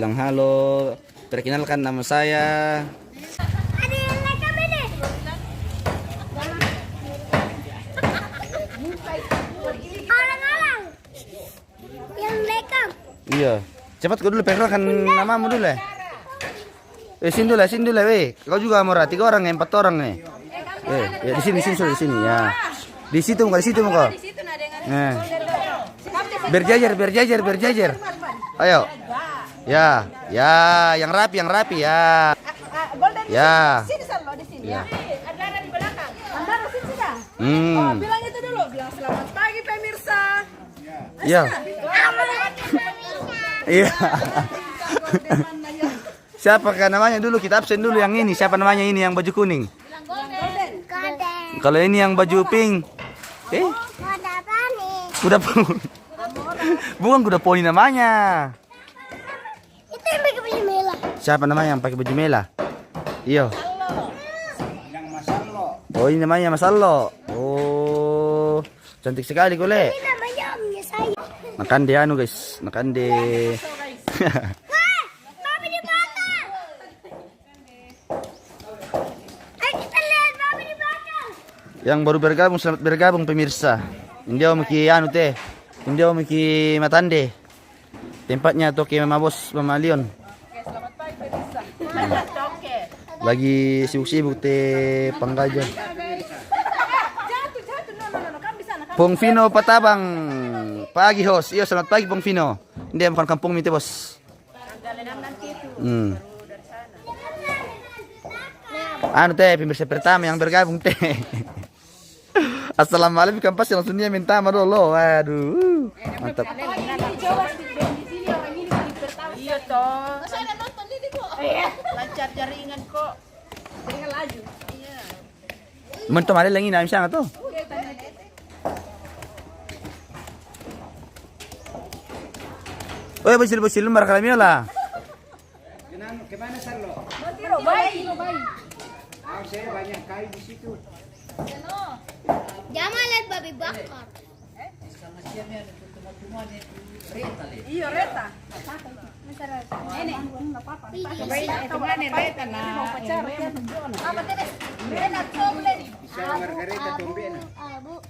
bilang halo. Perkenalkan nama saya. Ada yang lekam ini. Orang-orang yang lekam. Iya. Cepat kau dulu perkenalkan namamu dulu ya. Sini dulu, weh. Kau juga Mora, 3 orang, 4 orang nih. Ya di sini ya. Di situ muka, Nah. Berjajar. Ayo. Ya, yang rapi ya. Ya. Sini Sallo di sini Ya. Andara di belakang. Andara sini sudah. Bilang itu dulu, bilang selamat pagi pemirsa. Iya. Iya. Siapa kan namanya dulu? Kita absen dulu yang ini. Siapa namanya ini yang baju kuning? Kodeng. Kalau ini yang baju pink. Kuda pani. Kuda poni. Bukan kuda poni namanya. Itu yang pakai baju merah. Siapa namanya yang pakai baju merah? Iyo. Oh, ini namanya Masallo. Oh, cantik sekali kule. Ini namanya omnya saya. Makan deh anu guys, makan deh. Wah, Mami dibakar. Ayo kita lihat Mami dibakar. Yang baru bergabung, selamat bergabung pemirsa. India miki anu teh. India miki matande. Tempatnya Toke Mama Bos Mama Leon. Selamat pagi pemirsa. Oke. Lagi sibuk-sibuk teh panggajan. Jatuh. No. Kan bisa nak. Pong Vino Patabang. Pagi host. Iya, selamat pagi Pong Vino. India bukan kampung mite bos. Anu teh pemirsa pertama yang bergabung teh. Assalamualaikum kampas langsung dia minta sama dulu. Waduh. Mantap. Iya toh. Saya nonton ini kok. Lancar jaringan kok. Jaringan laju. Iya. Mentok ada lagi na siya to. Oy, basil markalami lah. Kemana Sarlo? Tiro bayi. Saya banyak kayu di situ. Jangan lihat babi bakar. Iya reta. Ini. Reta na. Apa tadi? Reta coba nih. Bisa margarita tomben. Abu.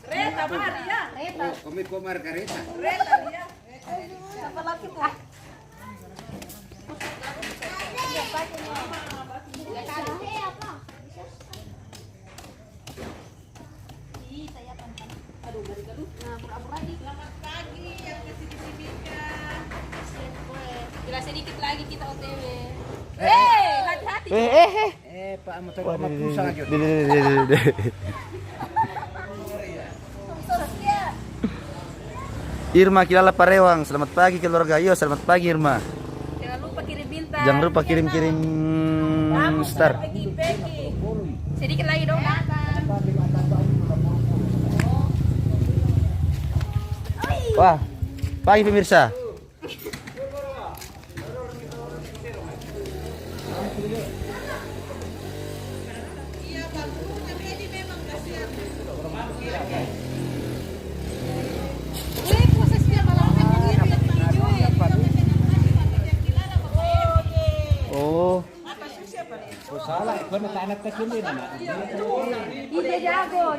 Reta mari ya. Kami ko margarita. Reta ya. Apa lagi tuh? Selamat pagi yang masih di Timika. Jelas sedikit lagi kita OTW. Hati-hati. Pak motor mapusa lagi. Irma Kilala Parewang, selamat pagi keluarga. Yo, selamat pagi Irma. Jangan lupa kirim bintang. Jangan lupa kirim-kirim star. Peggy. Sedikit lagi dong. Wah, pagi pemirsa. Oh, Salah, kau nak anak kecil ni nak. Ide jago.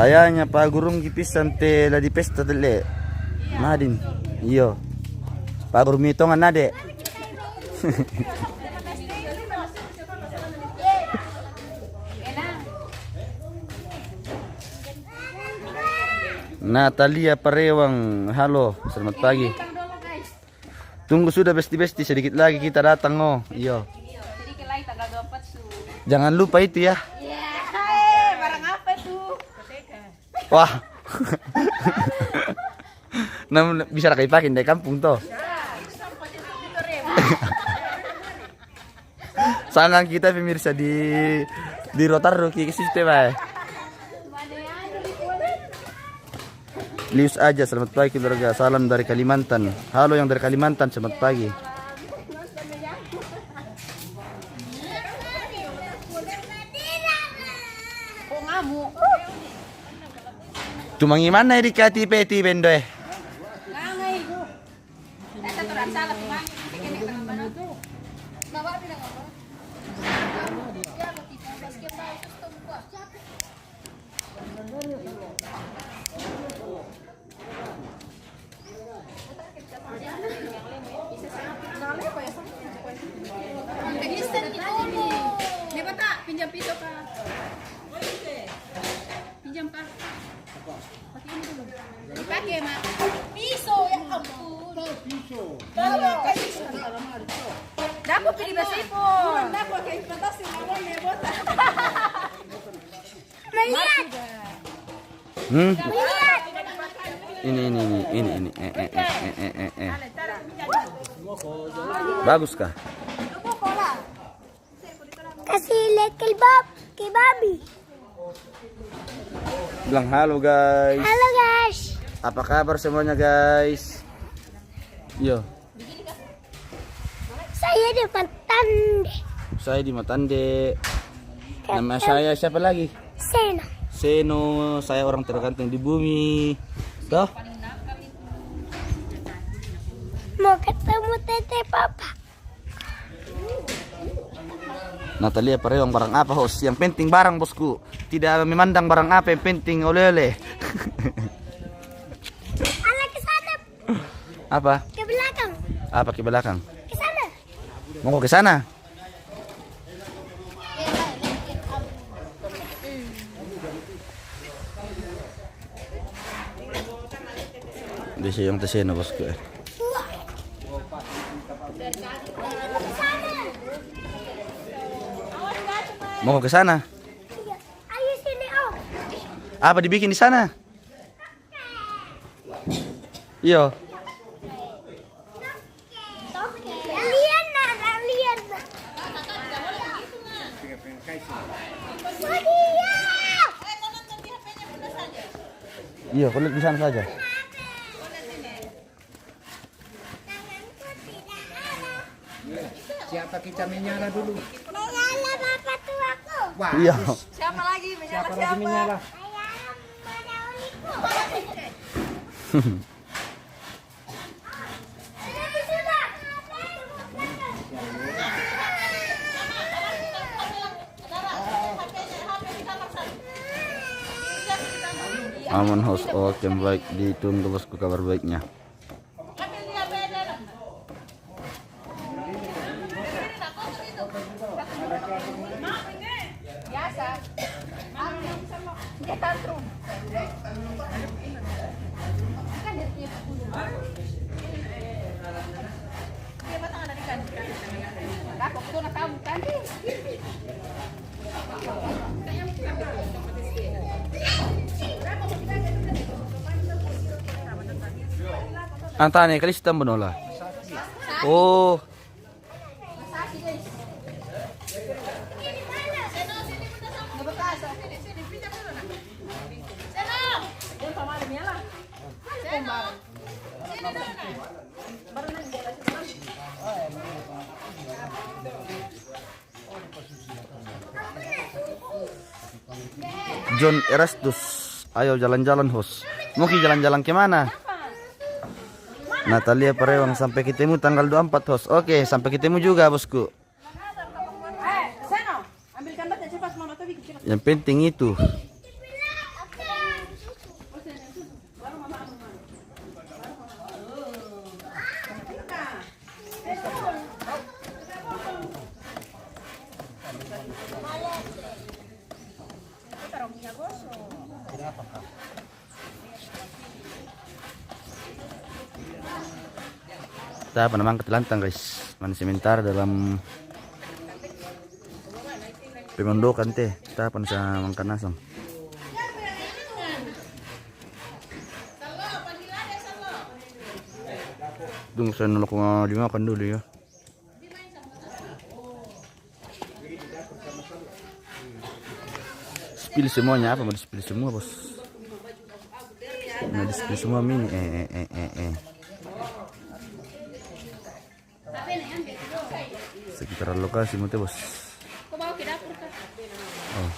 kayaknya Pak Gurung kipis sampai lah di pesta dele. Nadin. Iyo. Pak Gurung mitongan nade. Natalia Parewang, halo, selamat pagi. Tunggu sudah besti-besti, sedikit lagi kita datang oh. Iyo. Sedikit lagi tanggal 24 su. Jangan lupa itu ya. Barang apa tuh? Wah. Namun bisa kayak pakai di kampung toh. Sangang kita pemirsa di Rotar Ruki sistem ya. Lius aja, selamat pagi keluarga. Salam dari Kalimantan. Halo yang dari Kalimantan, selamat pagi. ngamuk. Cuma gimana di kati peti bendo eh. Ngangai. Satu orang salah cuma kene tengah mana tuh. Bawa bilang apa? Ya, kita basket bau sistem gua. Lepas tak pinjam pisau kah? Pinjam kah? Pakai ini dulu. Dipakai mak. Pisau ya ampun. Dapat pilih bahasa ibu. Dapat kayak fantasi lawan ya bota. Melihat. Melihat. Ini. Bagus kah? Kasih lihat kebabi. Bilang halo guys. Halo guys. Apa kabar semuanya guys? Yo, Saya di Matande. saya di Matande. Nama saya siapa lagi? Sena. Seno, saya orang tergantung di bumi. Toh? Mau ketemu tete papa. Natalia Parewang barang apa host? Yang penting barang bosku. Tidak memandang barang apa, yang penting oleh-oleh. Anak ke sana. Apa? Ke belakang. Apa ke belakang? Ke sana. Mau ke sana? Di sini yang teseno bosku. Mau ke sana? Iya. Ayo sini om. Apa dibikin di sana? Iya. Lian nak, lian nak. Iya, kulit di sana saja. Siapa kita menyala dulu? Menyala bapak tuaku. Wah, Iya. Siapa lagi? siapa lagi menyala? Ayam menauliku. Aman host, oke baik, ditunggu bosku kabar baiknya. Biasa. Dia tantrum. Kan dia punya dia batang ada di kan. Aku tuh nak tahu kan. Antane kali sitam benola. Oh, John Erastus, ayo jalan-jalan host. Mau jalan-jalan kemana? Natalia Parewang, sampai ketemu tanggal 24 host. Oke, sampai ketemu juga bosku. Seno, ambilkan batnya cepat mama tuh bikin cepat. Yang penting itu. Kita penamang ketelantang guys, man sementara dalam pemondokan teh, kita pan sa Mangkanasang. Tunggu saya nolak dimakan dulu ya. Spill semuanya, apa mau di spill semua bos? Mau di spill semua mini sekitaran lokasi mute bos. Kau bawa ke dapur kah? Oh.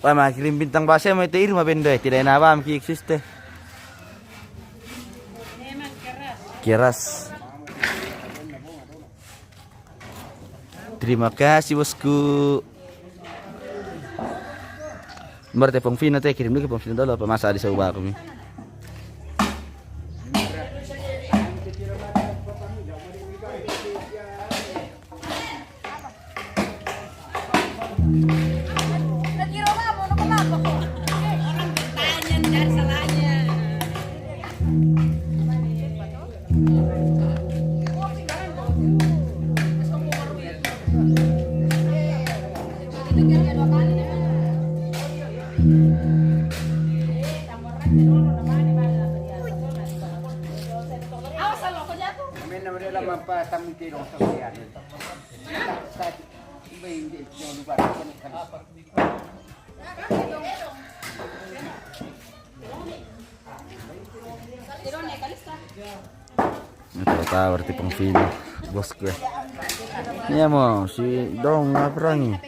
Wah, kirim bintang base mo ito irma bendo tidak nawam ki existe. Keras. Terima kasih bosku. Nomor telepon Vina teh kirim dulu ke Vina dulu apa masa di seubah kami. Tawar tipong Vina bosku ya. Iya mau si dong ngaperangi.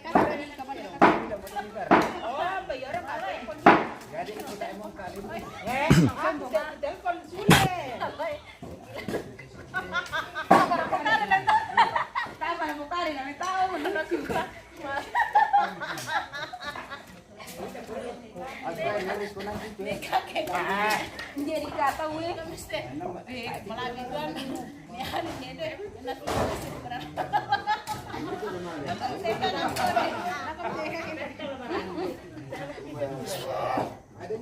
Jadi kata weh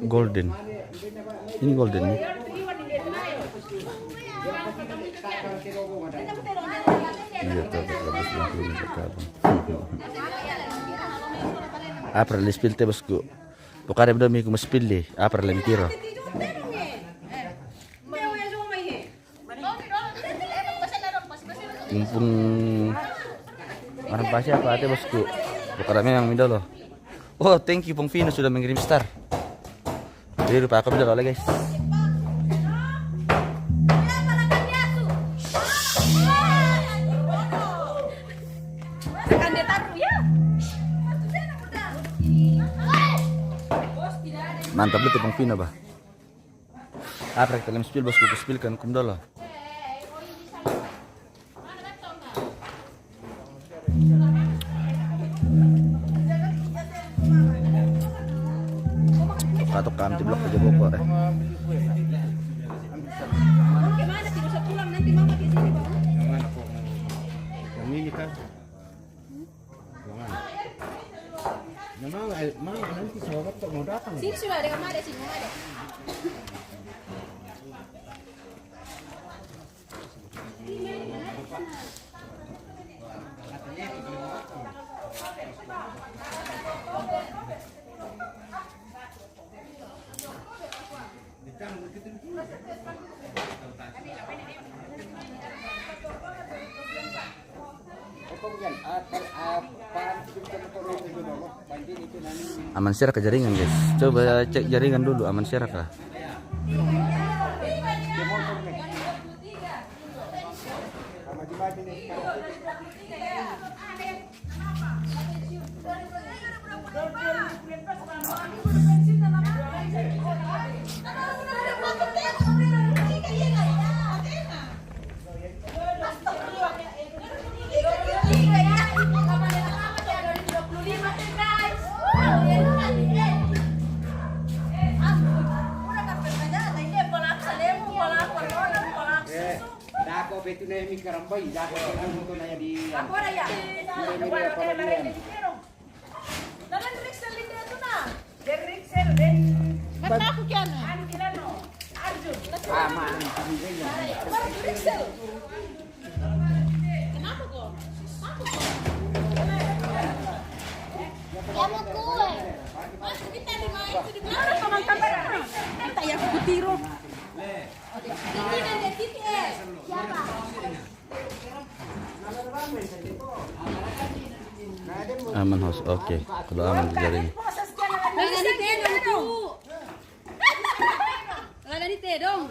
Golden. Ini golden nih. Iya, apa le spilte bosku. Pokare bedo mi kuma spille, apa le mitiro. Mumpung orang pasti apa ate bosku. Pokare memang midolo. Oh, thank you Pong Vino sudah mengirim star. Jadi lupa aku midolo guys. Mantap betul Pong Vino bah. Apa kita lem spill bosku spill kan kum dolo. Katok kami di blok aja boko Gimana sih bisa pulang nanti mama di sini bang? Yang ini kan. Memang nanti sahabat mau datang. Sini sudah ada kamar ada sini ada. Aman Syara ke jaringan guys. Coba cek jaringan dulu aman Syara kah? Betul nih mikir rambai, jago kan untuk nanya di. Aku ada ya. Nalan Rixel din dito na. Den Rixel din. Ba't ako kyan? Ano kilano? Arjun. Aman. Ba't Rixel? Kenapa ko? Ako ko. Llamo Cuba. Mas, kita di mana? Itu di mana paman kamera? Kita yang kutiro. Titi dan Titi Siapa? Aman host. Oke. Kalau aman di jaringan. Wala ni Tedong po. Wala ni Tedong.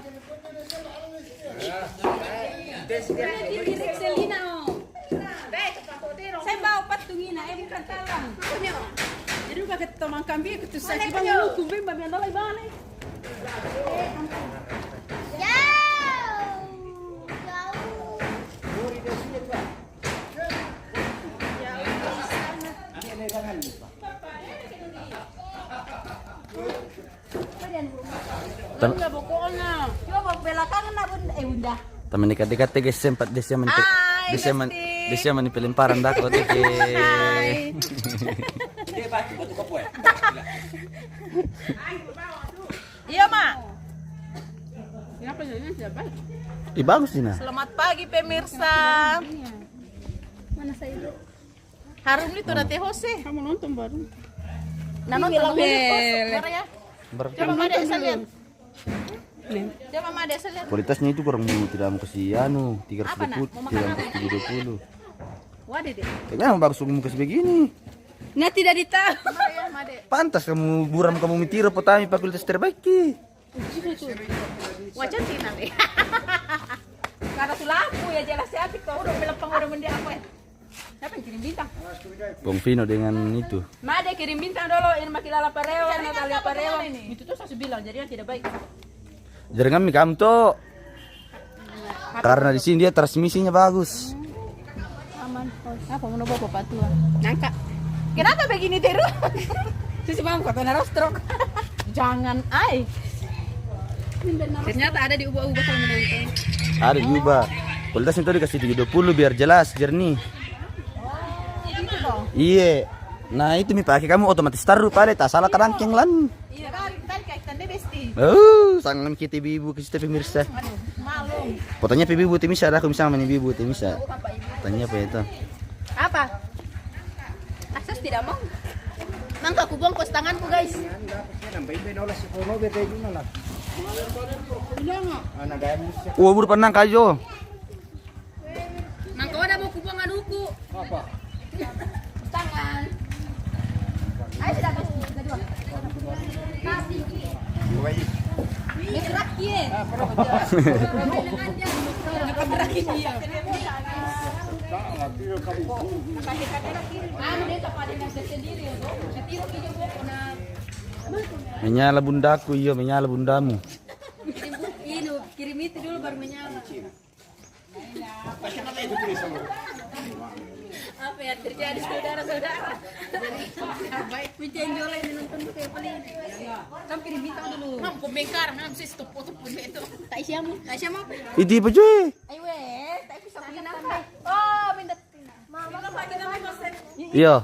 Titi Rixelina oh. tungina bukan talang. Jadi pakai tomang kambing ke tu sakit bang lu kumbing bang yang dalai balik. Pokoknya. Coba belakangan na bunda bunda. Teman dekat-dekat guys sempat dia manipulin parang dako teh. Iya, Mak. Kenapa jadinya tidak baik? Bagus Dina. Selamat pagi pemirsa. Mana saya itu? Harum itu nanti Jose. Kamu nonton baru? Nonton ya. Coba Made saya lihat. Coba Made saya lihat. Kualitasnya itu kurang tidak mau kasih 320, tidak mau kasih 20. Waduh deh. Kayaknya bagus kamu kasih begini. Nah tidak ditahu. Made. Pantas kamu buram kamu mitiro potami fakultas terbaik ki. Wajar sih nanti. Karena tuh laku ya jelas ya kau udah melepang udah mendia apa ya? Siapa yang kirim bintang? Bong Vino dengan itu. Made kirim bintang dulu ini Makilala Pareo, Natalia Pareo. Itu tuh saya bilang jadi tidak baik. Jangan kamu tuh. Karena di sini dia transmisinya bagus. Aman. Apa mau bawa bapak tua? Nangka. Kenapa begini terus? Sisi bang kata narostrok. Jangan ai. Ternyata ada diubah-ubah sama menonton. Ada diubah. Kualitasnya itu dikasih 20 biar jelas, jernih. Itu dong. Iya. Nah itu mi pakai kamu otomatis taruh pada tak salah kerangkeng lan. Iya kan, kaitannya besti. Sangat kita ibu ke situ pemirsa. Aduh, malu. Fotonya ibu timisa ada aku misalnya ibu timisa. Tanya apa itu? Apa? Akses tidak mau. Nangka aku bongkos tanganku guys. Buru panang kayo. Nangka ada mau kubong aduku. Apa? Tangan. Ayo sudah kasih kedua. Kasih. Ini terakhir. Terakhir dia. Menyala bundaku iyo, menyala bundamu. Ini kirim itu dulu baru menyala. Apa ya terjadi saudara-saudara? Baik menjenjolin nonton kayak paling. Kamu kirim bintang dulu. Mampu bengkar, mam sih stop foto pun itu. Tak siamu, tak siamu. Idi apa cuy? Ayo tak bisa bikin apa? Oh, minta. Mama kan pagi namanya Bos. Iya.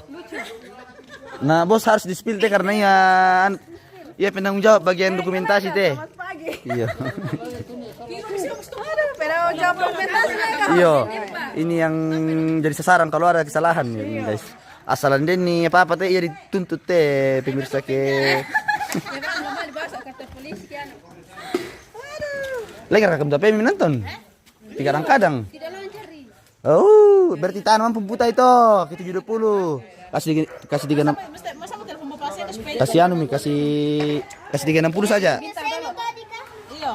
Nah bos harus dispil teh karena ya penanggung jawab bagian dokumentasi teh. Iya. Pero jawab dokumentasi mereka. Iya. Ini yang jadi sasaran kalau ada kesalahan ya, guys. Asalan deh nih apa teh ya dituntut teh pemirsa ke. Ya kan mama dibawa kantor polisi kan. Lagi rekam tapi nonton. Kadang-kadang. Tidak lancari. Oh, berarti tahan mampu buta itu. Kita 70. Kasih 36. Masa mau telepon bapak saya ke sepeda. Kasih anu mi kasih 360 saja. Iya.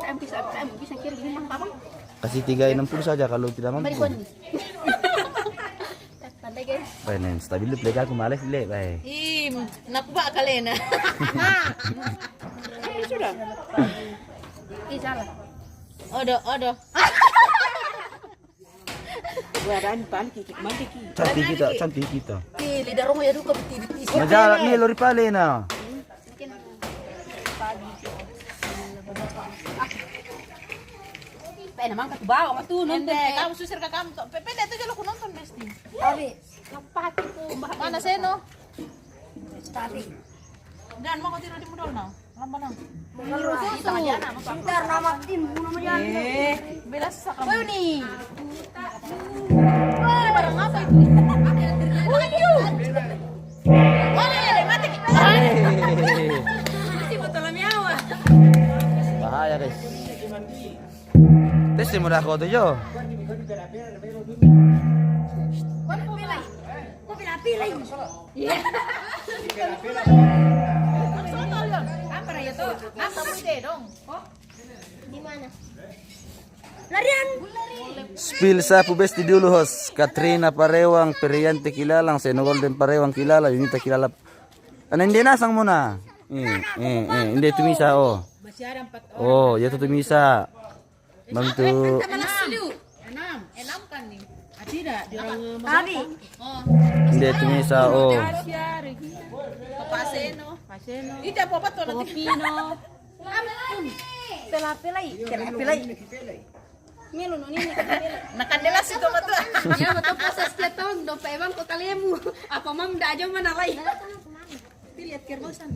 Saya bisa kirim bintang apa? Kasih 360 saja kalau tidak mampu. Santai guys. Baik, stabil play aku males le, baik. Nakuba kalena. Sudah. Salah. Odo. Cantik kita. Lidah romo ya duka betis. Majalah ni lori pale na. Pena mang ka bawa matu nonton. Kamu susir ka kamu. Pepeda itu jalo ku nonton besti. Abi, napati ko. Mana seno? Tadi. Dan mau tidur di modal na. Lamba na. Kita aja na Bentar nama tim, nama dia. Bela sa kamu. Ni. Barang apa itu? Waduh. Mana ya mati. Mati betul miawa. Bahaya guys. Tes mo ako to yo. Kau pilih. Iya. Apa ya tuh? Apa mute dong? Oh. Di mana? Larian. Spill sapu besti dulu host. Katrina Parewang, Periante kilalang, Seno Golden Parewang kilala, Yunita kilala. Ano hindi nasang mo na? Hindi tumisa oh. Oh, yato tumisa. Bantu. Enam kan nih. Tidak, di orang Abi. Oh, Hindi tumisa oh. Papa Seno. Ida papa tuh nanti. Pino. Pelapelai. Melo no nini Nakandela sih tuh betul. ya betul proses ketong do pa ebang ko kalemu apa mam da aja mana lai lihat kerbosan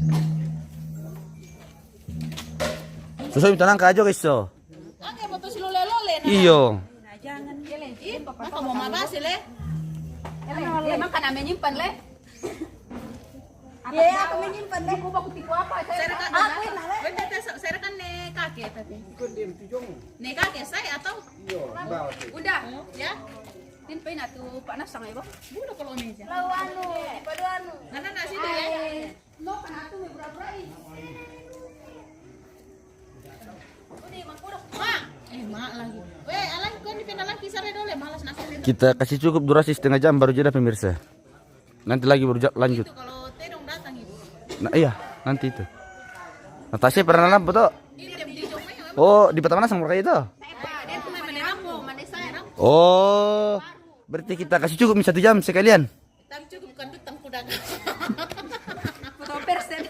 Susoy tanang kajo guys so. Angke betul si lole-lole nah. Iyo. jangan gele Maka mau mabasi le. emang kan menyimpan le ya aku menyimpan le aku tipu apa Saya kan nih kakek tapi. Nih kakek saya atau? udah Ya. tin pa na tu panas sang ibo Budak kalau meja. lawanu paduanu Nana nasi deh ya. no kan atu me bra-brai Mak. Mak lagi. Weh, alang kau ni pindah lagi sare dole malas nasi. Kita kasih cukup durasi setengah jam baru jeda pemirsa. Nanti lagi baru lanjut. Itu kalau terong datang ibu. Nah iya, nanti itu. Natasha pernah nambah tuh. Ini dia di jomnya. Oh, di Petamana sang mereka itu. Dia tuh main rampo, main saya rampo. Oh, berarti kita kasih cukup 1 jam sekalian. Tapi cukup kan dutang kuda. foto persen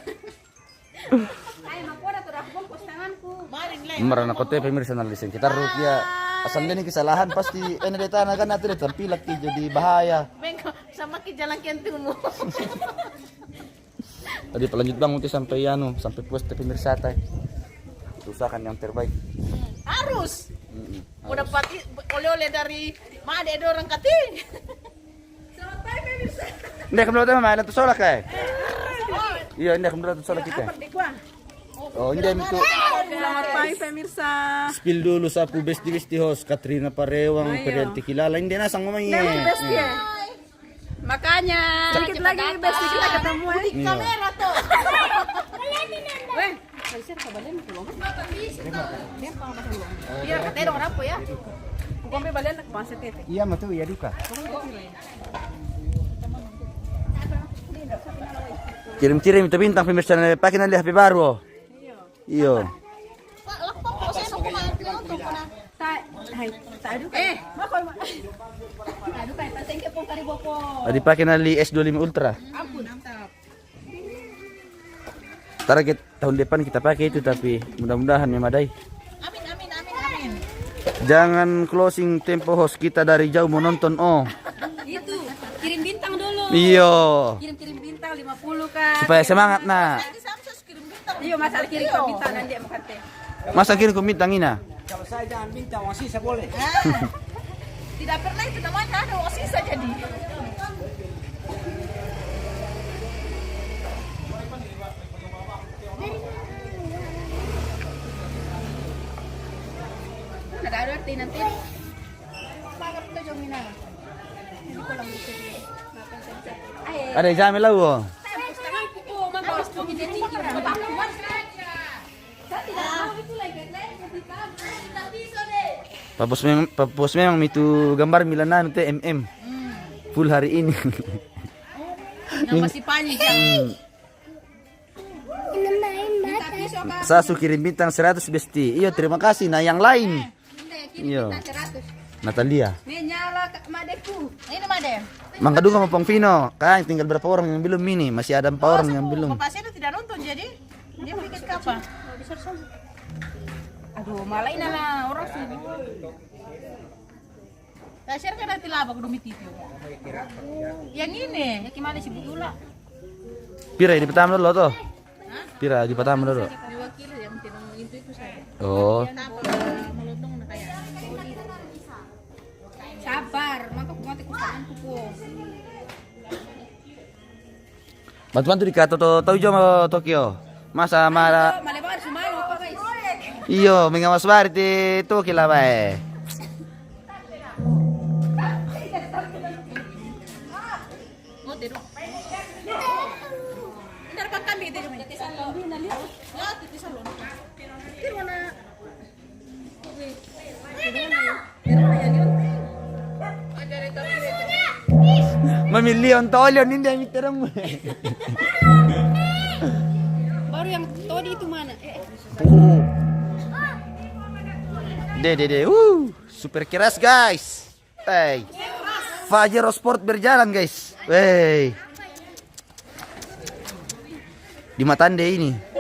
ay makuha tu dah bungkus tanganku Maring le. Marana kote pemirsa nalisin. Kita rukia asal ini kesalahan pasti ini tanah kan nanti terpilak jadi bahaya. Bengko sama ki jalan kentumu. Tadi pelanjut bang nanti sampai sampai puas pemirsa tay. Usahakan yang terbaik. Harus. Udah pati oleh-oleh dari Made orang kati. Selesai pemirsa. Hindi kamu tahu mana tuh sorak kay. Iya, hindi kamu tahu sorak kita. Oh, hindi itu. Selamat pagi pemirsa. Spill dulu sa besti host Katrina Parewang, Periante kilala. Hindi na sang ngomong Makanya sedikit lagi besti kita ketemu kamera tuh. Weh, biar katanya dong rapo ya. Kami balen nak bangsa tete. Iya mah tuh ya duka. Kirim-kirim itu bintang pemirsa na pakai nanti HP baru. Iyo. Pak, lakpang po sa ko man pinunto ko na. tadu makoy tadu kay pasengke po karibo po Tadi pakai nanti S25 Ultra. Ampun, mantap. Target tahun depan kita pakai itu tapi mudah-mudahan memadai. Amin, amin, amin, amin. Jangan closing tempo host kita dari jauh menonton oh. itu kirim bintang dulu Iyo. kirim bintang 50 kan Supaya semangat nah. Ini Samsus kirim bintang. iyo masalah kirim bintang nanti makate Masa kirim ke bintang ina? Kalau saya jangan bintang masih saya boleh. Tidak pernah itu namanya ada sisa jadi. ada arti nanti pakai itu jomina ini kolam bisa dia Ada exam lah wo. tangan kuku man bawas po kita tinggi matakuan saya tidak tahu itu lagi Papos memang itu gambar Milanan itu full hari ini. Yang masih panjang. Sasu kirim bintang 100 besti. Iya terima kasih. Nah yang lain. Iya. Natalia. menyala madeku Ini Made. Mangga juga mau Pong Vino. Kan tinggal berapa orang yang belum ini? Masih ada 4 orang yang belum. Bapak saya tidak nonton jadi dia bikin apa? aduh malah ini lah orang sini Tasir kan nanti laba kudu mititi. Yang ini. ya gimana sih butula Pira di pertama dulu tuh. Pira di pertama dulu. 2 kilo yang tinong itu saya. Oh. Kenapa melotong na kaya? sabar maka kumati ku tanganku po Bantu-bantu di kato tahu jom Tokyo. Masa mara. malebar sumalo apa guys Iyo, mengawas bariti itu kila bae. Oh, tiru. Ini apa kami tiru? Titisan lo. Ya, titisan lo. Tiru na. Mamilion tolion hindi ang iterang mo. Baru yang todi itu mana? De. Super keras guys. Hey. Fajero Sport berjalan guys. Hey. Di Matande ini.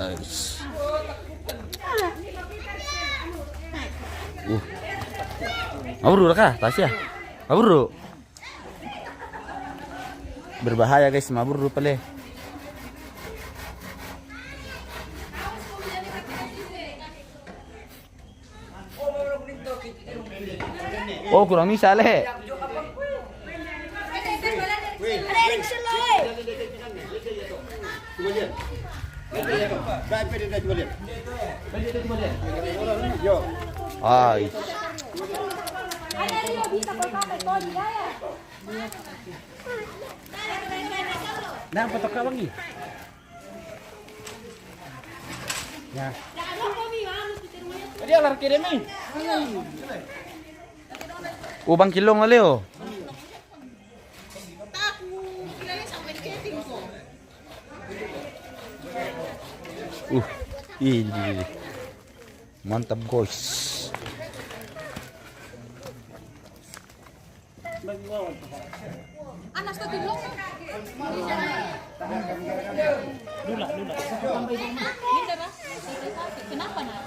Ais. Maburu kah? Tasya. Maburu. Berbahaya guys, maburu pale. Oh, kurang bisa leh. Ay. Nah, patok ka lagi. Ya. Jadi alar kirim ni. Ubang kilong leo. Ini mantap guys. Anas tadi belum. Dula. Kenapa nak?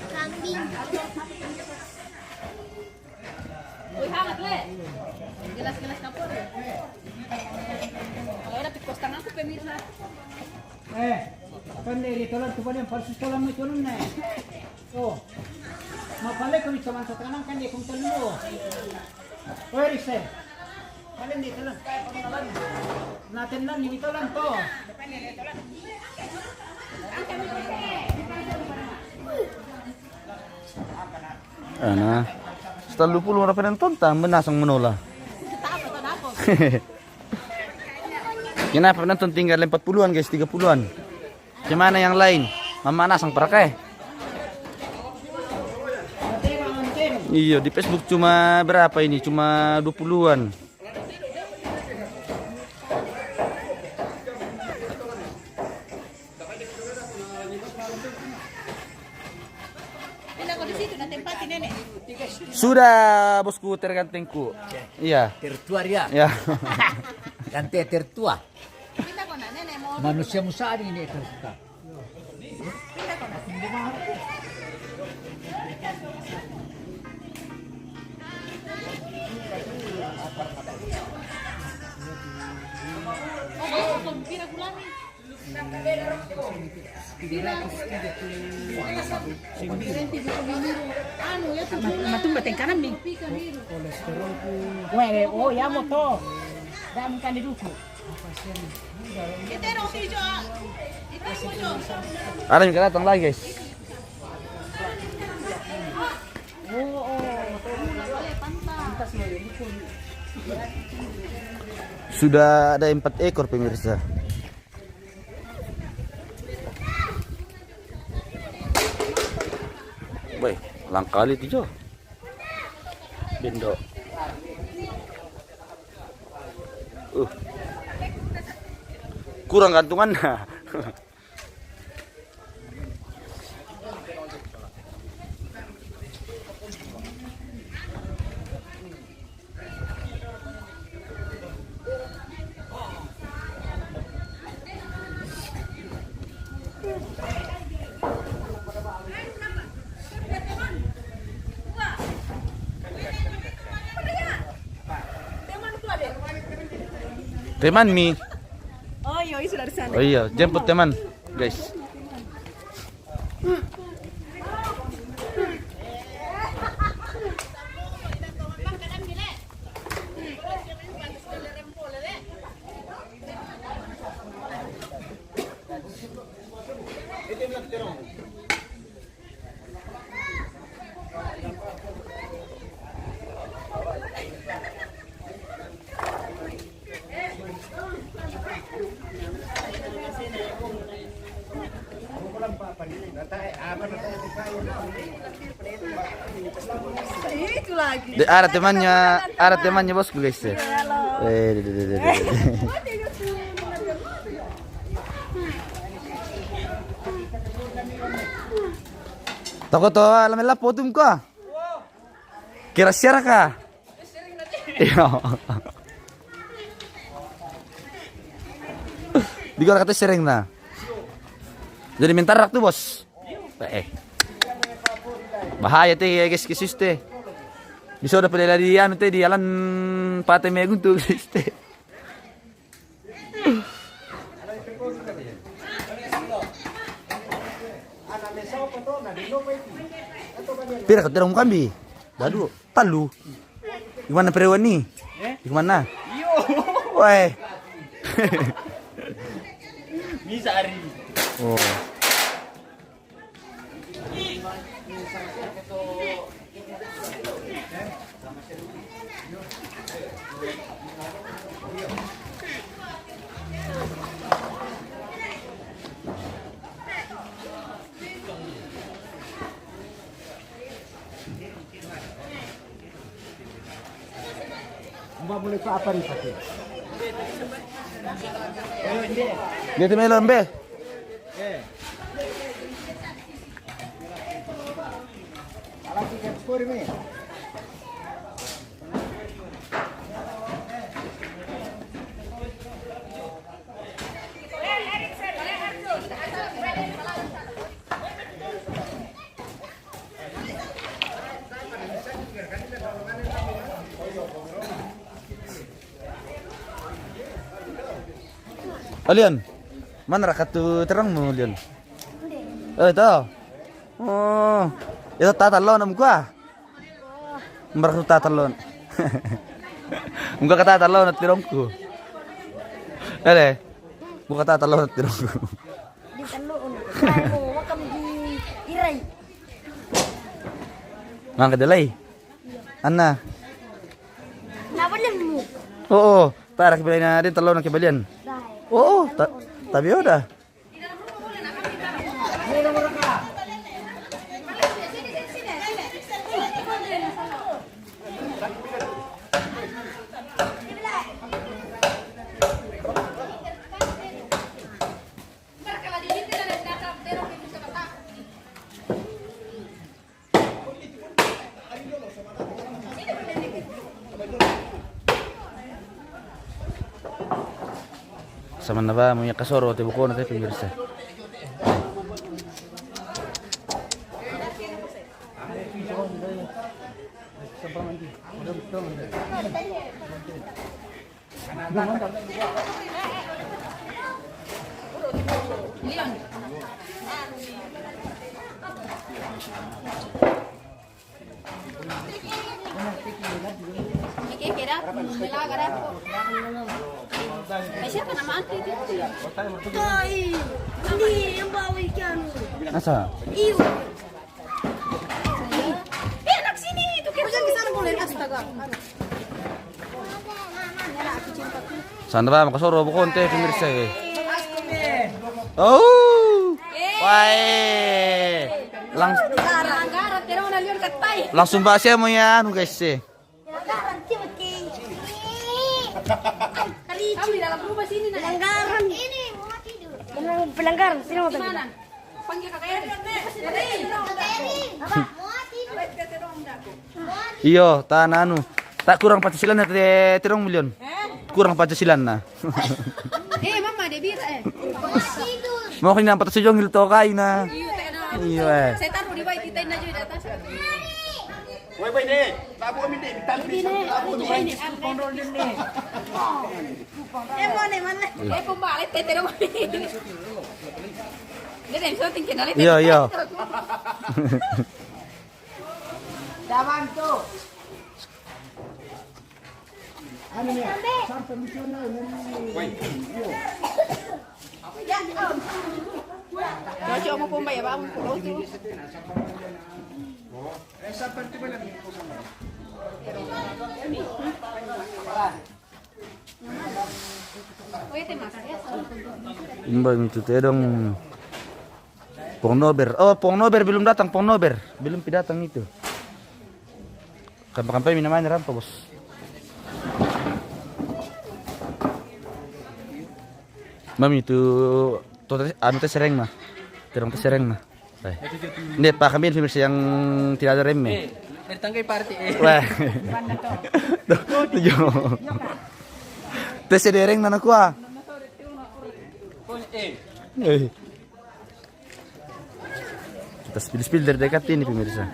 Kambing. Wih hangat le. Gelas-gelas kapur. Kalau dapat kostan aku pemirsa. Pandai tolong tu pada falsus tolong mu tolong na. Oh. Mapalay ko ni sa mansa tanang kan dia kung tolong. Oy Risa. Kalian di tolong. Natin lang ni tolong to. Ana. Setelah 20 orang penonton menasang menola. Kenapa penonton tinggal 40-an guys, 30-an. Gimana yang lain? Memanas ang parakay. Iya, di Facebook cuma berapa ini? Cuma 20-an. Sudah bosku tergantengku. Iya. Tertua dia. Ya. Ganti tertua. Manusia Musa ini tersuka. Matung bateng kanan nih. Oh ya moto. Dan kan duduk. Ada yang datang lagi guys. Sudah ada 4 ekor pemirsa. Baik, langkali itu Bendo. Kurang gantungan nah. Teman mi. Oh iya sudah sana. Oh iya, jemput teman, guys. Itu lagi. Ada temannya bosku guys. Ya. Toko to alam la potum ka. Kira siara ka. Iya. Di kata sering na. Jadi minta rak tuh bos. Bahaya teh ya guys kisus teh. Bisa udah pada di anu teh di jalan Pate Megun tuh guys teh. Pira ka terong kambi. Dadu, talu. Gimana perewan nih? Gimana? Iyo. Woi. Bisa hari. Oh. Mbak boleh ke apa nih pakai? Dia tuh melon be. Alat tiket skor ini. Alian, mana rakat tu terang mu Alian? Tahu. Oh, itu tatalon am gua. Merah tatalon. Muka kata tatalon at tirongku. Ada. Muka tatalon at tirongku. Di talon. Ako, wakam di iray. Mang kedelai. Anna. Nabalan mo. Oo, para kibali na din talon ng kibalian. Dahil. Oo, tabi udah. Sama na ba mga kasoro at ibuko na tayo pinggirsa. Kira-kira, nilagara po. Ay, siya ka naman. Ay, hindi, ang bawal ka ano. Asa? Iyo. Anak sini itu kira jangan kesana boleh astaga. Sana ba makasoro buko tayo pinggirsa eh. Oh! Wai! Langgaran, pero na liyon katay. Langsung bahasa mo yan guys eh. Pelanggaran, tiwag kay. Kami di dalam rumah sini na. Pelanggaran. Ini, mau tidur. Pelanggaran, sino mo Mana? Panggil kakak Eri. Apa? Mau tidur. Iyo, tahan anu. Tak kurang Pancasilan na tirong milyon. Kurang Pancasilan na. Mama, dia bira Tidur. Mau kini nampak sejong ngil to kayo na. Iyo, tayo na. Iyo eh. Saya taruh di bawah kita na di atas. Woi boy deh, tabu kami deh, tabu di tabu di sini. Pembalit tete dong. Dia yang syuting channel itu. Iya, iya. Daman tuh. Ano niya? Sampai misioner Coba mau pomba ya, Bang. Mbak itu teh dong. Pong Nober. Oh, Pong Nober belum datang, Pong Nober. Belum datang itu. Kampai minumannya rampa, Bos. Mami itu anu teh sereng mah. Terong teh sereng mah. Ini Pak kami versi yang tidak ada remnya. Bertangkai party. Wah. Tuh. Tes sedereng nana kuah. Kita spill dari dekat ini pemirsa.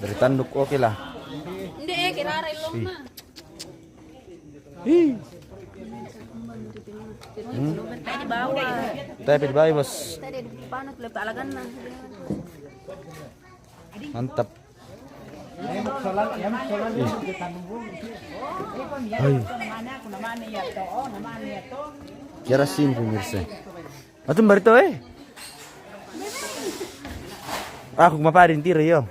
Dari tanduk oke lah. Hindi kira ilong na. Tayo di bawah. Tayo di bawah, Bos. Tayo di paano talagan na. Mantap. Kira sini pemirsa. Atum barito Aku maparin tiro yo.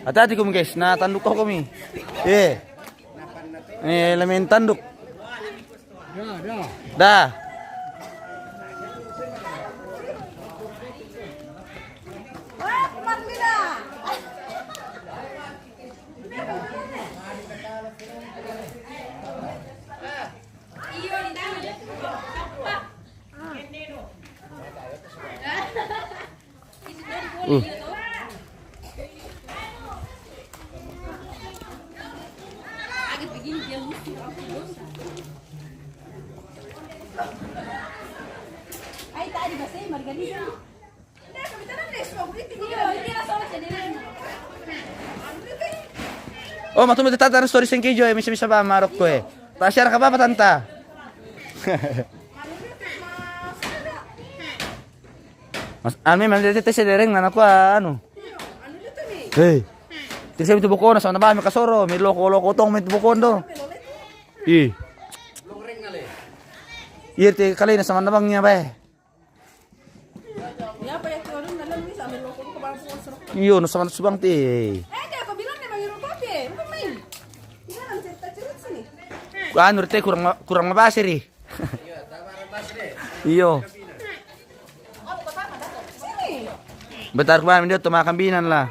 Hati-hati kamu guys, nah tanduk kau kami. Elemen tanduk. Dah. Oh, matu tata story sengke jo, bisa ba marok ko eh. Tasyar ka ba patanta? Mas alme man dito sedereng na nako ano. Hey. Tisa mi tubukon na sa na ba mi kasoro, mi loko-loko tong mi tubukon do. Longreng ngale. Te kalay na sa manabang niya ba eh. Ya pa ya tulong na lang mi sa mi loko ko ba sa sarap. Iyo no sa man subang ti. Kaya ko bilang na mayroon kape. Ano may? Ina lang cerita sini. Ano rete kurang mabasir eh. Iyo. Bentar kemarin dia tuh makan binan lah.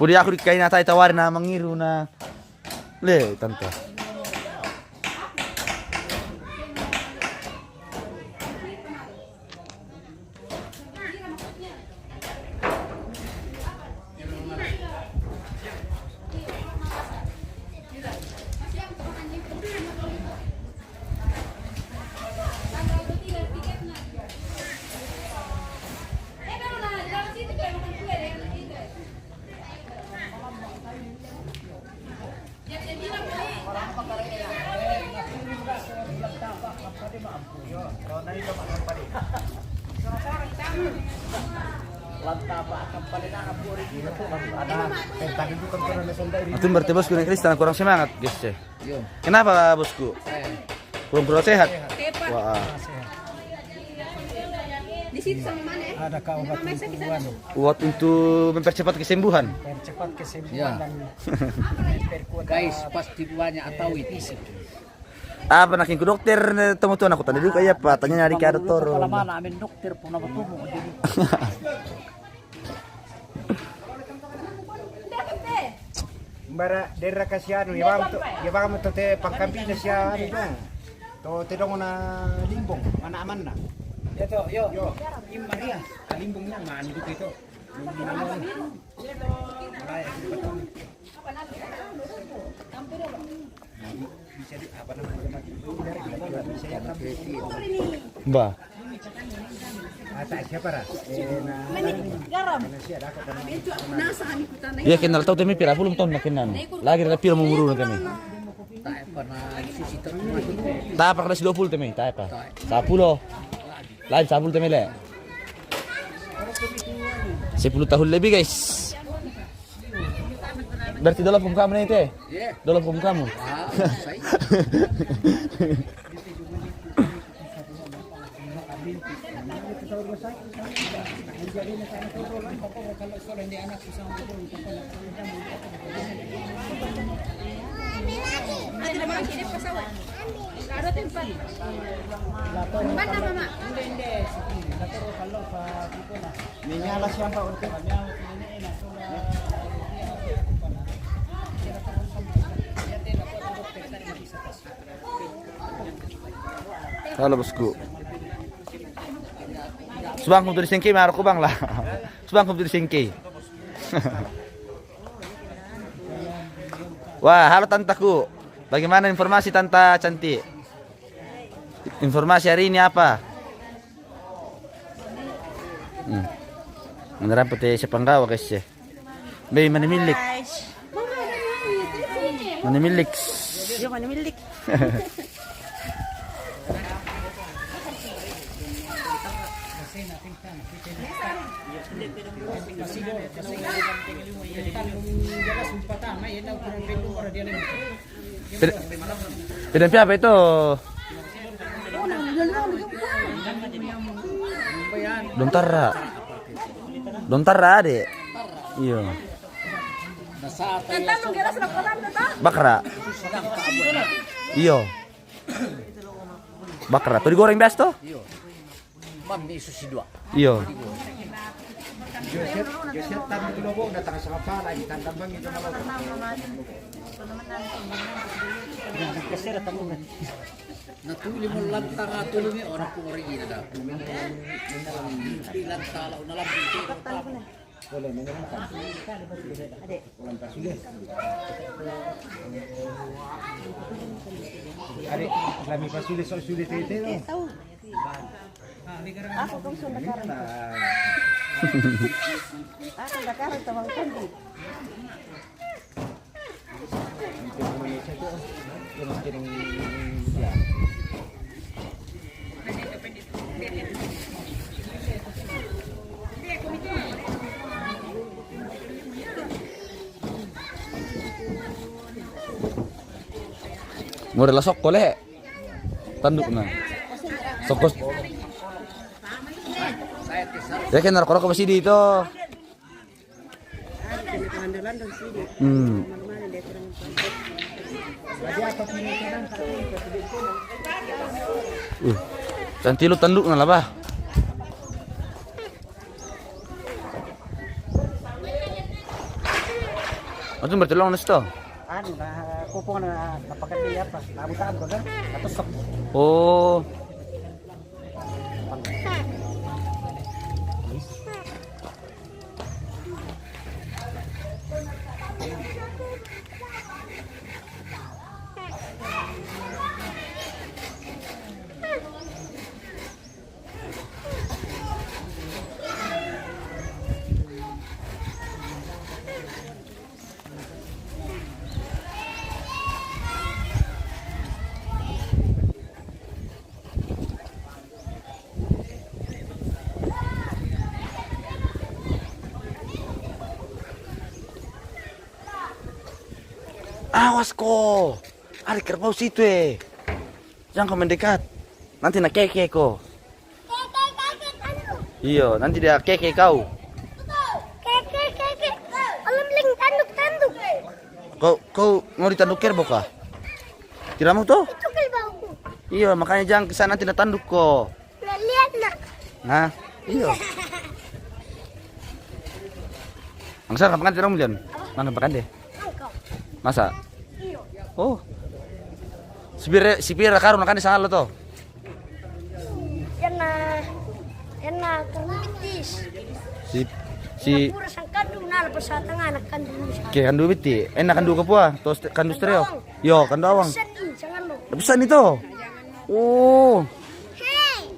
Udah aku dikain natai tawar na mangiru na. Le, tante. Itu berarti bosku nih Kristan kurang semangat guys ya. Kenapa bosku? Kurang sehat. Wah. Di situ sama mana ya? Adakah obat Mama sakit sana. Buat untuk mempercepat kesembuhan. Percepat kesembuhan Ya. dan memperkuat Guys, pasti banyak atau itu. Apa nakin ku dokter temu tuan aku tadi dulu kayak apa? Tanya nyari ke dokter. Kalau mana amin dokter pun apa tuh mau jadi. Mbara dera kasiano ya bang to te pangkampi na siya ano dong. To te dong na limbong mana aman na. Ya to yo im Maria limbong na man dito ito. Mbak. Ata siapa ra? Garam. Nasa kami kutan na. Iya kenal tahu temi pira puluh tahun makinan. Lagi ada pira mumuru temi. Tak pernah susi terus. Tak apa kelas 20 temi, tak apa. 10. Lain 10 temi le. 10 tahun lebih guys. Berarti dalam hukum kamu nih teh? Iya. Dalam hukum kamu. Saya. Ada naman kirim pesawat. Ada tempat. Tempat na mama. Minyalas yan pa urte. Halo bosku. Subang kum tulis singki marah kubang lah. Subang kum tulis singki. Wah, halo tantaku. Bagaimana informasi tanta cantik? Informasi hari ini apa? Menerang putih sepanggawa guys ya. Bayi mana milik? Mana milik? Yo mana milik. Pindah apa itu? Dontara deh. Iya. Bakra. Iya. Bakra. Tuh digoreng biasa tuh? Mami susi dua. Iya. Joseph tamu tulobo datang sa kapala itandambang ito na kasira tamu Natuli mo lantang atulungi orang ko rin na da. Ilan talaw na lang dito. Ari lami pa sulit ito no. Ako kung sunda karon. Ako sunda karon tawang kundi. Murah lah sok koleh. Tanduk na. Sokos. Ya kan narko ke masih dito. Cantik lu tanduk na lah bah. Macam bertelong nesto. Ano na kupong na napakadiya pa. Nabutaan ko na. Natusok. Oh. Awas kok, ada kerbau situ Jangan kau mendekat, nanti nak keke kok. Iya, nanti dia keke kau. Keke. Alam ling tanduk. Kau mau ditanduk kerbau kah? Kiramu tuh? Itu kerbauku. Iya, makanya jangan ke sana tidak tanduk kok. Lihat nak. Nah, iya. Angsa kapan tidak mau jalan? Mana pakan deh? Engkau. Masa? Oh. Sipir karun kan di sana lo tuh. Enak kermitis. Si Pura sang kandu na lepas sa tanga nak kandu. ke kandu biti. Enak kandu ke pua? Tos kandu stereo. Yo, kandu awang. Seni jangan lo. Lebisan itu. Oh. Hey.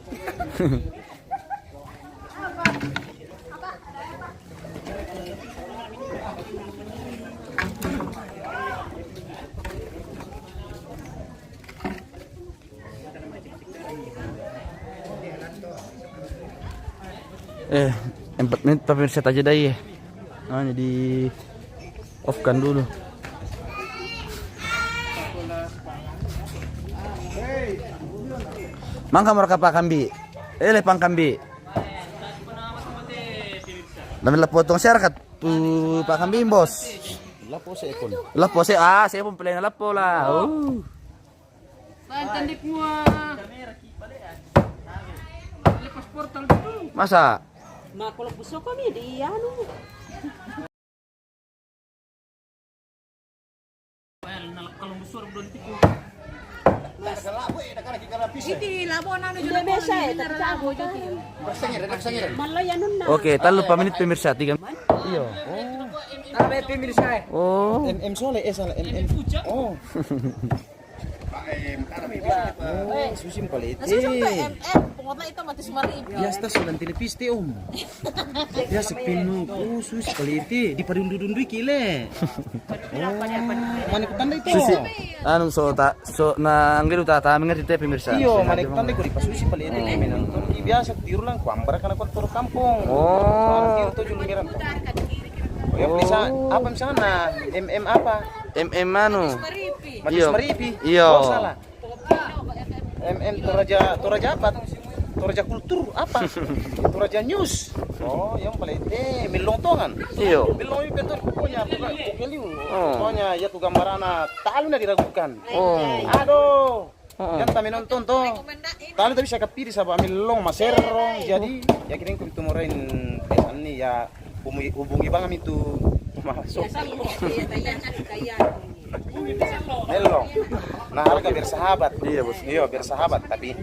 Eh, 4 menit pemirsa aja dah ya. Nah, jadi off kan dulu. Mangka mereka pak kambi. Lepang kambi. Dami potong syarakat tu pak kambi bos. Lapo sa ekon. Lapo saya saya pun pelai lapo lah. Masa? Makulog buso kami di ano. Hindi labo na no jud besa tabo jud. Malayan na. Oke, talu pa menit pemirsa 3. Iya. Tabe pemirsa. Oh. MM Sole, salah MM. Oh. Susim palit. Pungot na ito, matis maripi. Ya sta sulan telepiste Ya sepinu. Oh, sus palit. Di padundu-dundu kile. Mana kutanda itu? Susi. Anu so na anggeru ta mengerti teh pemirsa. Iyo, mana kutanda ko di pasusi palit kami nonton. Biasa tiru lang kuambar kana ko turu kampung. Oh. Tiru to julung geran. Oh, ya bisa apa misalnya? MM apa? MM anu. Matis Maripi. Iya. Oh, salah. MM Toraja apa? Toraja Kultur apa? Toraja News. Oh, yang paling milongtongan. Iya. Milong itu betul pokoknya pokoknya Oh. pokoknya ya tuh gambarana talu na diragukan. Oh. Aduh. Oh. Yang kami nonton tuh. Talu tapi saya kepiri sama milong maserong. Jadi ya kirim ke tumurin ini ya hubungi bang kami itu masuk. Melong. Nah, harga bersahabat. Iya, bos. Iya, bersahabat tapi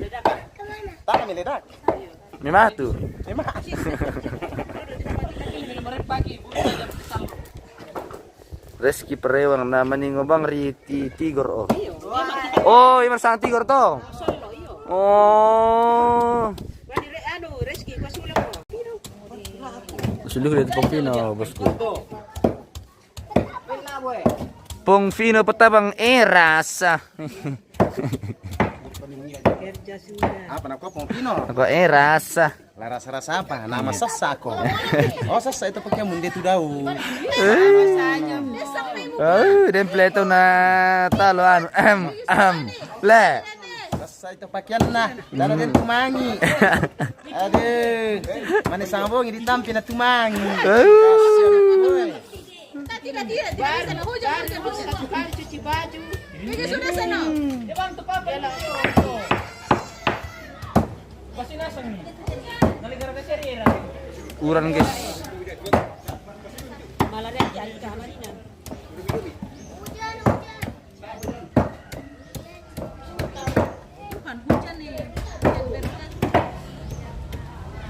tak kami ledak. Memang tuh. Memang. Reski Perewang namanya ngobang Riti Tigor oh. Oh, imar sang Tigor to. Oh. Suluk dari Pongfino, bosku. Pongfino petabang rasa. Apa nak kau Pino? Aku rasa. Lah rasa-rasa apa? Nama sasa kok. Oh, sasa itu pakai mundi tu daun. Oh, dan pleto na talo anu ple. Sasa itu pakaian nah. Dana den tumangi. Aduh. Mana sambung ini tampi na tumangi. Tidak, sana hujan, cuci baju. Ini sudah sana. Kurang guys.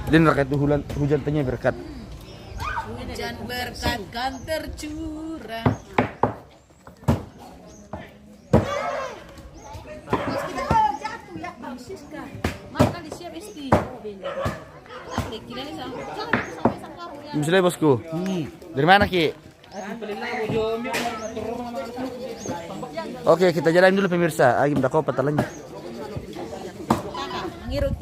Dan rakyat itu hujan tanya berkat. Hujan berkat kan tercurah. Makan di siap isti. Misalnya bosku. Dari mana Ki? Oke, kita jalan dulu pemirsa. Lagi udah kau petalannya. Mengirut